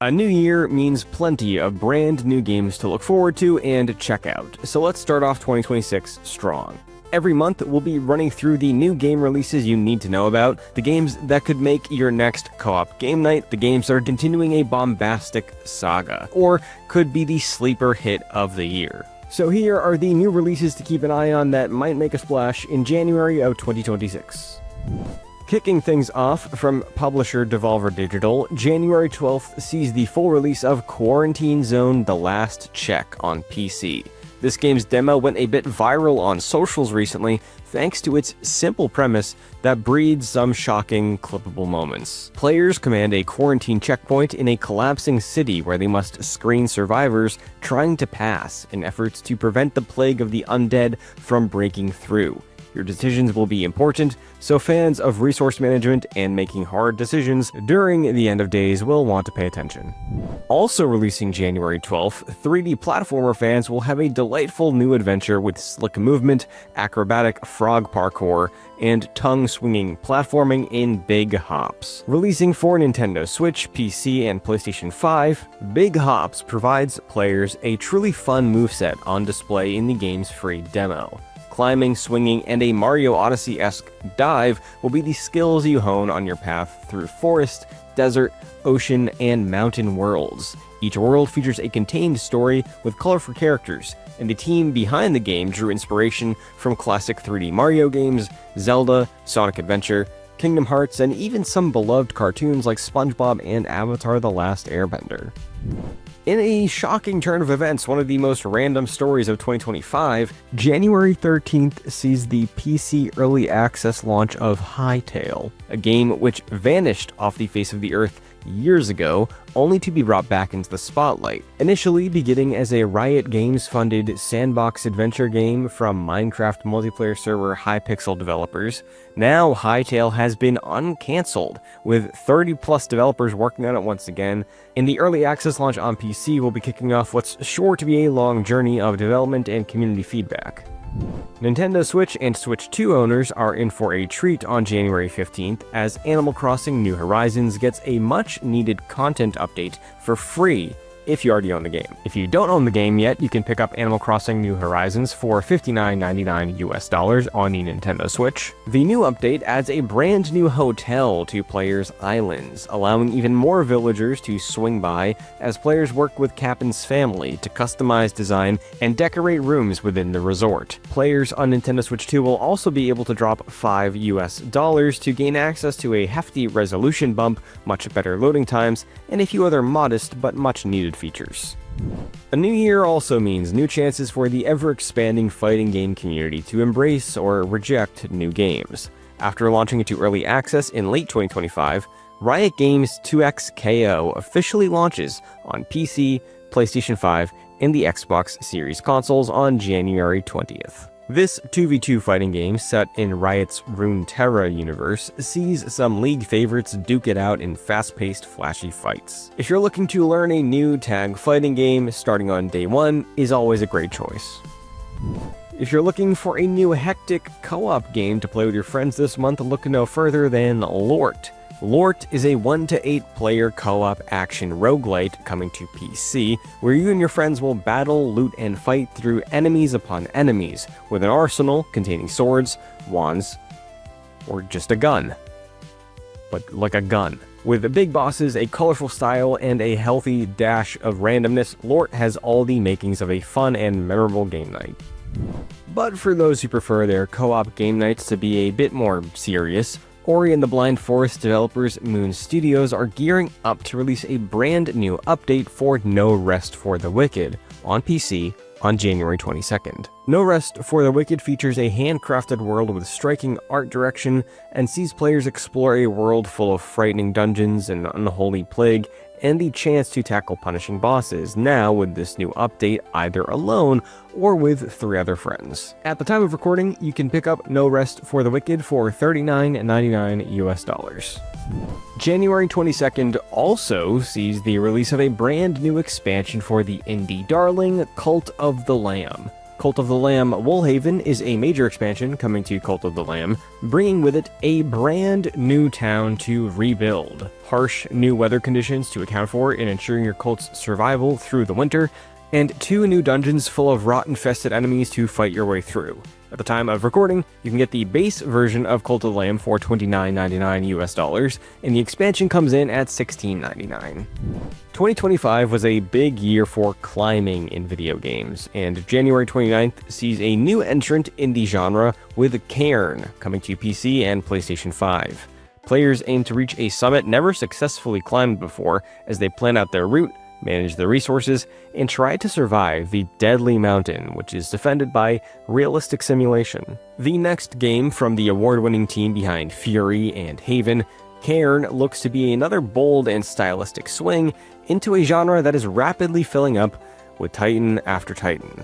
A new year means plenty of brand new games to look forward to and check out, so let's start off 2026 strong. Every month, we'll be running through the new game releases you need to know about, the games that could make your next co-op game night, the games that are continuing a bombastic saga, or could be the sleeper hit of the year. So here are the new releases to keep an eye on that might make a splash in January of 2026. Kicking things off from publisher Devolver Digital, January 12th sees the full release of Quarantine Zone: The Last Check on PC. This game's demo went a bit viral on socials recently thanks to its simple premise that breeds some shocking, clippable moments. Players command a quarantine checkpoint in a collapsing city where they must screen survivors trying to pass in efforts to prevent the plague of the undead from breaking through. Your decisions will be important, so fans of resource management and making hard decisions during the end of days will want to pay attention. Also releasing January 12th, 3D platformer fans will have a delightful new adventure with slick movement, acrobatic frog parkour, and tongue-swinging platforming in Big Hops. Releasing for Nintendo Switch, PC, and PlayStation 5, Big Hops provides players a truly fun moveset on display in the game's free demo. Climbing, swinging, and a Mario Odyssey-esque dive will be the skills you hone on your path through forest, desert, ocean, and mountain worlds. Each world features a contained story with colorful characters, and the team behind the game drew inspiration from classic 3D Mario games, Zelda, Sonic Adventure, Kingdom Hearts, and even some beloved cartoons like SpongeBob and Avatar: The Last Airbender. In a shocking turn of events, one of the most random stories of 2025, January 13th sees the PC early access launch of Hytale, a game which vanished off the face of the earth years ago, only to be brought back into the spotlight. Initially beginning as a Riot Games-funded sandbox adventure game from Minecraft multiplayer server Hypixel developers, now Hytale has been uncancelled, with 30-plus developers working on it once again, and the early access launch on PC will be kicking off what's sure to be a long journey of development and community feedback. Nintendo Switch and Switch 2 owners are in for a treat on January 15th as Animal Crossing New Horizons gets a much-needed content update for free if you already own the game. If you don't own the game yet, you can pick up Animal Crossing New Horizons for $59.99 on the Nintendo Switch. The new update adds a brand new hotel to players' islands, allowing even more villagers to swing by as players work with Captain's family to customize, design, and decorate rooms within the resort. Players on Nintendo Switch 2 will also be able to drop $5 to gain access to a hefty resolution bump, much better loading times, and a few other modest but much-needed features. A new year also means new chances for the ever-expanding fighting game community to embrace or reject new games. After launching into early access in late 2025, Riot Games 2X officially launches on PC, PlayStation 5, and the Xbox Series consoles on January 20th. This 2v2 fighting game, set in Riot's Runeterra universe, sees some League favorites duke it out in fast-paced, flashy fights. If you're looking to learn a new tag fighting game, starting on day one is always a great choice. If you're looking for a new hectic co-op game to play with your friends this month, look no further than Lort. Lort is a 1 to 8 player co-op action roguelite coming to PC, where you and your friends will battle, loot, and fight through enemies upon enemies, with an arsenal containing swords, wands, or just a gun. But like a gun. With big bosses, a colorful style, and a healthy dash of randomness, Lort has all the makings of a fun and memorable game night. But for those who prefer their co-op game nights to be a bit more serious, Ori and the Blind Forest developers Moon Studios are gearing up to release a brand new update for No Rest for the Wicked on PC on January 22nd. No Rest for the Wicked features a handcrafted world with striking art direction and sees players explore a world full of frightening dungeons and unholy plague, and the chance to tackle punishing bosses, now with this new update either alone or with 3 other friends. At the time of recording, you can pick up No Rest for the Wicked for $39.99. January 22nd also sees the release of a brand new expansion for the indie darling Cult of the Lamb. Cult of the Lamb Woolhaven is a major expansion coming to Cult of the Lamb, bringing with it a brand new town to rebuild, harsh new weather conditions to account for in ensuring your cult's survival through the winter, and 2 new dungeons full of rot-infested enemies to fight your way through. At the time of recording, you can get the base version of Cult of the Lamb for $29.99 US, and the expansion comes in at $16.99. 2025 was a big year for climbing in video games, and January 29th sees a new entrant in the genre with Cairn coming to PC and PlayStation 5. Players aim to reach a summit never successfully climbed before as they plan out their route, manage their resources, and try to survive the deadly mountain, which is defended by realistic simulation. The next game from the award-winning team behind Fury and Haven, Cairn looks to be another bold and stylistic swing into a genre that is rapidly filling up with Titan after Titan.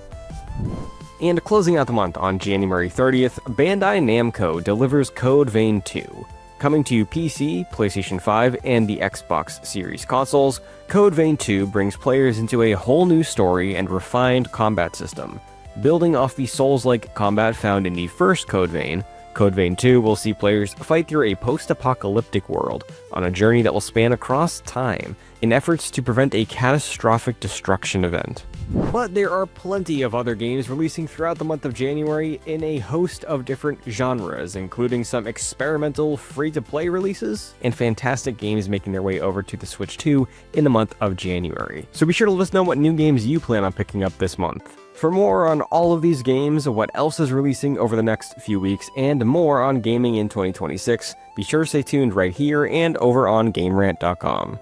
And closing out the month on January 30th, Bandai Namco delivers Code Vein 2. Coming to PC, PlayStation 5, and the Xbox Series consoles, Code Vein 2 brings players into a whole new story and refined combat system. Building off the Souls-like combat found in the first Code Vein 2 will see players fight through a post-apocalyptic world on a journey that will span across time in efforts to prevent a catastrophic destruction event. But there are plenty of other games releasing throughout the month of January in a host of different genres, including some experimental free-to-play releases and fantastic games making their way over to the Switch 2 in the month of January. So be sure to let us know what new games you plan on picking up this month. For more on all of these games, what else is releasing over the next few weeks, and more on gaming in 2026, be sure to stay tuned right here and over on GameRant.com.